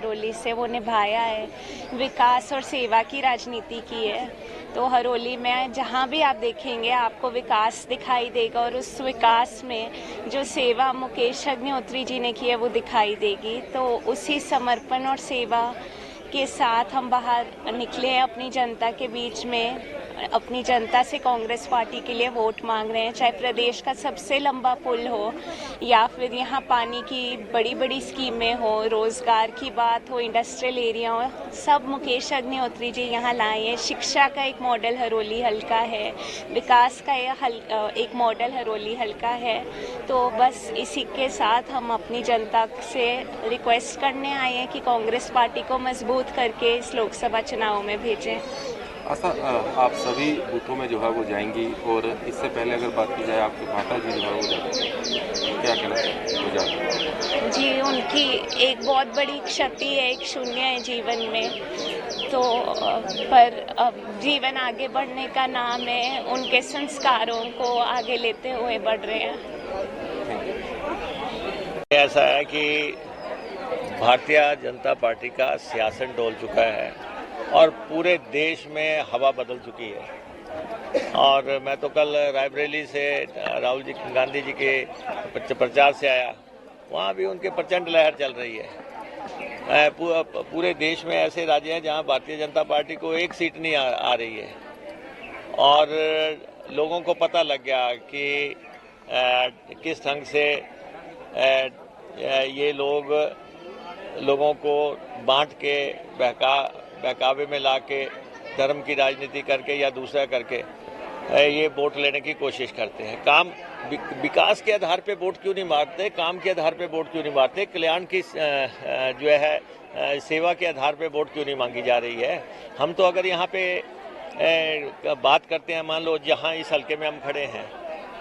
हरोली से वो निभाया है, विकास और सेवा की राजनीति की है। तो हरोली में जहाँ भी आप देखेंगे आपको विकास दिखाई देगा और उस विकास में जो सेवा मुकेश अग्निहोत्री जी ने की है वो दिखाई देगी। तो उसी समर्पण और सेवा के साथ हम बाहर निकले हैं अपनी जनता के बीच में, अपनी जनता से कांग्रेस पार्टी के लिए वोट मांग रहे हैं। चाहे प्रदेश का सबसे लंबा पुल हो या फिर यहाँ पानी की बड़ी बड़ी स्कीमें हो, रोजगार की बात हो, इंडस्ट्रियल एरिया हो, सब मुकेश अग्निहोत्री जी यहाँ लाए हैं। शिक्षा का एक मॉडल हरोली हल्का है, विकास का एक मॉडल हरोली हल्का है। तो बस इसी के साथ हम अपनी जनता से रिक्वेस्ट करने आए हैं कि कांग्रेस पार्टी को मजबूत करके इस लोकसभा चुनाव में भेजें। आस्था, आप सभी बूथों में जो है वो जाएंगी और इससे पहले अगर बात की जाए आपके माता जी जो है वो जाते हैं, क्या कहना चाहते जी, उनकी एक बहुत बड़ी क्षति है, एक शून्य है जीवन में। तो पर अब जीवन आगे बढ़ने का नाम है, उनके संस्कारों को आगे लेते हुए बढ़ रहे हैं। ऐसा है कि भारतीय जनता पार्टी का सियासत डोल चुका है और पूरे देश में हवा बदल चुकी है। और मैं तो कल रायबरेली से राहुल जी गांधी जी के प्रचार से आया, वहाँ भी उनके प्रचंड लहर चल रही है। पूरे देश में ऐसे राज्य हैं जहाँ भारतीय जनता पार्टी को एक सीट नहीं आ रही है और लोगों को पता लग गया कि किस ढंग से ये लोगों को बांट के बहकावे में लाके धर्म की राजनीति करके या दूसरा करके ये वोट लेने की कोशिश करते हैं। काम विकास के आधार पे वोट क्यों नहीं मारते, काम के आधार पे वोट क्यों नहीं मारते, कल्याण की जो है सेवा के आधार पे वोट क्यों नहीं मांगी जा रही है। हम तो अगर यहाँ पे बात करते हैं, मान लो जहाँ इस हल्के में हम खड़े हैं,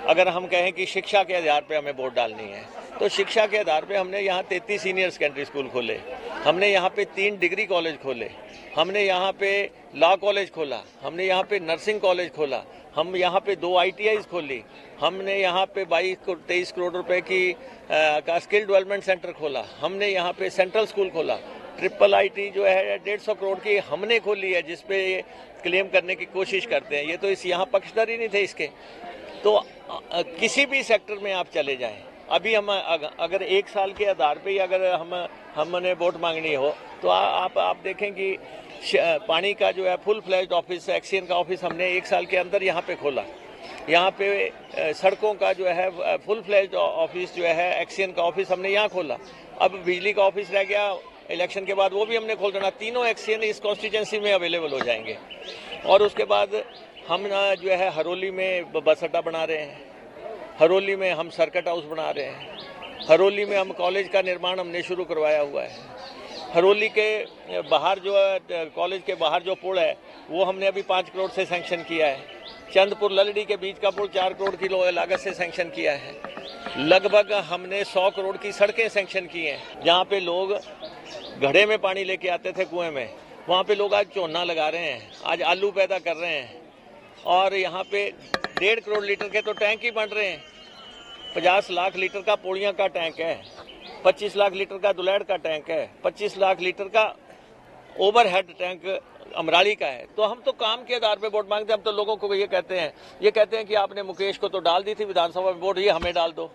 अगर हम कहें कि शिक्षा के आधार पे हमें वोट डालनी है तो शिक्षा के आधार पे हमने यहाँ 33 सीनियर सेकेंडरी स्कूल खोले, हमने यहाँ पे 3 डिग्री कॉलेज खोले, हमने यहाँ पे लॉ कॉलेज खोला, हमने यहाँ पे नर्सिंग कॉलेज खोला, हम यहाँ पे 2 ITIs खोली, हमने यहाँ पे 22-23 करोड़ रुपए का स्किल डेवलपमेंट सेंटर खोला, हमने यहाँ पे सेंट्रल स्कूल खोला, ट्रिपल IT जो है 150 करोड़ की हमने खोली है, जिसपे क्लेम करने की कोशिश करते हैं। ये तो इस यहाँ पक्षधर ही नहीं थे इसके। तो किसी भी सेक्टर में आप चले जाएं, अभी हम अगर 1 साल के आधार पे ही अगर हमने वोट मांगनी हो तो आप देखें कि पानी का जो है फुल फ्लैज्ड ऑफिस, एक्सियन का ऑफिस हमने 1 साल के अंदर यहाँ पे खोला। यहाँ पे सड़कों का जो है फुल फ्लैज्ड ऑफिस जो है एक्सियन का ऑफिस हमने यहाँ खोला। अब बिजली का ऑफिस रह गया, इलेक्शन के बाद वो भी हमने खोल देना। तीनों एक्सियन इस कॉन्स्टिट्यूंसी में अवेलेबल हो जाएंगे। और उसके बाद हम जो है हरोली में बस अड्डा बना रहे हैं, हरोली में हम सर्किट हाउस बना रहे हैं, हरोली में हम कॉलेज का निर्माण हमने शुरू करवाया हुआ है, हरोली के बाहर जो कॉलेज के बाहर जो पुल है वो हमने अभी 5 करोड़ से सैंक्शन किया है, चंदपुर ललड़ी के बीच का पुल 4 करोड़ की लागत से सैंक्शन किया है, लगभग हमने 100 करोड़ की सड़कें सैंक्शन की हैं। जहाँ पे लोग घड़े में पानी लेके आते थे कुएं में, वहाँ पे लोग आज चोना लगा रहे हैं, आज आलू पैदा कर रहे हैं। और यहाँ पे 1.5 करोड़ लीटर के तो टैंक ही बन रहे हैं। 50 लाख लीटर का पोड़िया का टैंक है, 25 लाख लीटर का दुलैड़ का टैंक है, 25 लाख लीटर का ओवरहेड टैंक अमराली का है। तो हम तो काम के आधार पे वोट मांगते हैं। हम तो लोगों को ये कहते हैं कि आपने मुकेश को तो डाल दी थी विधानसभा में वोट, ये हमें डाल दो।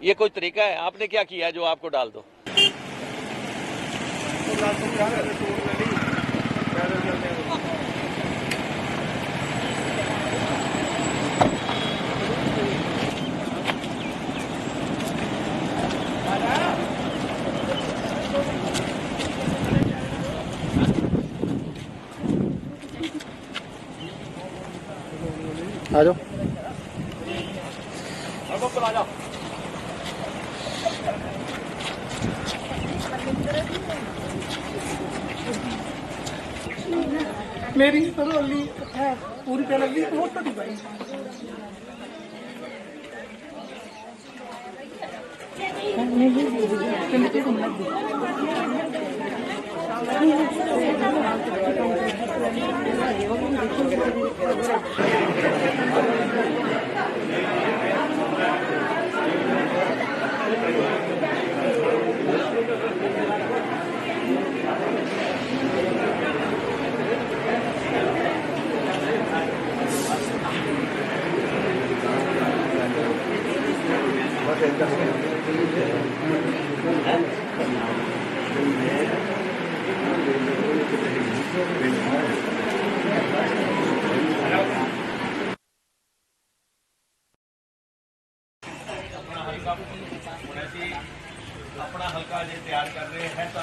ये कोई तरीका है? आपने क्या किया है जो आपको डाल दो? आ जाओ। मेरी हरोली है पूरी पहले बहुत बड़ी भाई।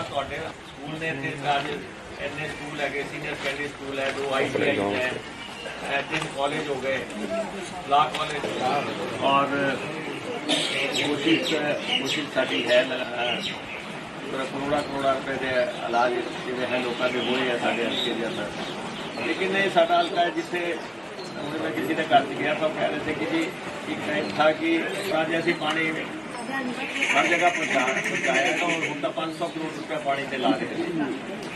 ਤੁਹਾਡੇ ਸਕੂਲ ਨੇ ਇੱਥੇ ਅੱਜ ਇੰਨੇ ਸਕੂਲ ਹੈਗੇ, ਸੀਨੀਅਰ ਸੈਕੰਡਰੀ ਸਕੂਲ ਹੈ, 2 ITI ਹੈ, 3 ਕਾਲਜ ਹੋ गए, ला कॉलेज और कोशिश साड़ी है करोड़ा रुपए के इलाज जिवें है लोगों के होए है साढ़े हल्के के अंदर। लेकिन ये साडा हल्का है जिथे मैं किसी ने घर गया तो कह रहे थे कि जी एक टाइम था कि जैसे पानी हर जगह पहुँचाया तो हम तो 500 करोड़ रुपया पानी से ला रहे हैं।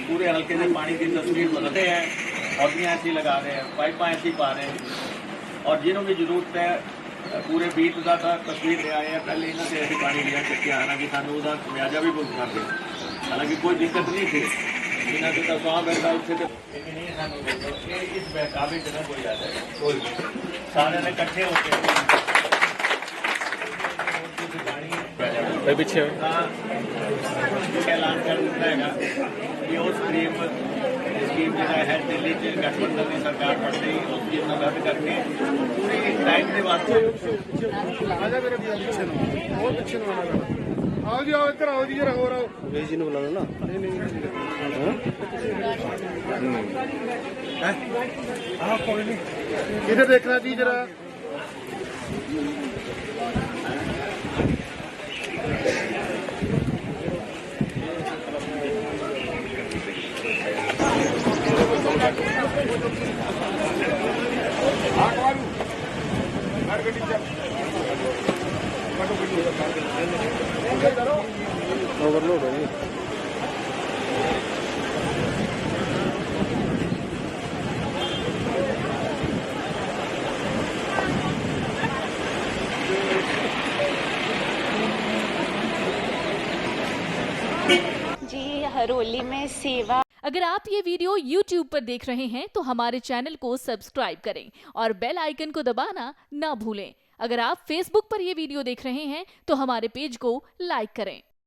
पूरे हल्के से पानी की तस्वीर बदलते हैं, औदियाँ ऐसी लगा रहे हैं, पाइपा ऐसी पा रहे हैं, और जिन्हों की जरूरत है पूरे बीत का तस्वीर ले आए हैं। पहले इन्हों से ऐसी पानी लिया चुके, हालांकि सानू उसका खमियाजा भी भुगतना पे, हालांकि कोई दिक्कत नहीं थी इन्होंने तो स्वाब है उसे तो इस बहकावे च ना कोई आ जाए, सारे ने इकट्ठे होकर पीछे ऐलान कर दिता है कि उस स्कीम जो है दिल्ली च गठबंधन की सरकार बन रही उस स्कीम को रद्द करके पूरे टाइम के वास्ते आओ जी, आओ इधर आओ जी, जरा और आओ। जी ने बुला लो ना। इधर देखना जी जरा। ओवरलोड है जी हरोली में सेवा। अगर आप ये वीडियो YouTube पर देख रहे हैं तो हमारे चैनल को सब्सक्राइब करें और बेल आइकन को दबाना ना भूलें। अगर आप Facebook पर ये वीडियो देख रहे हैं तो हमारे पेज को लाइक करें।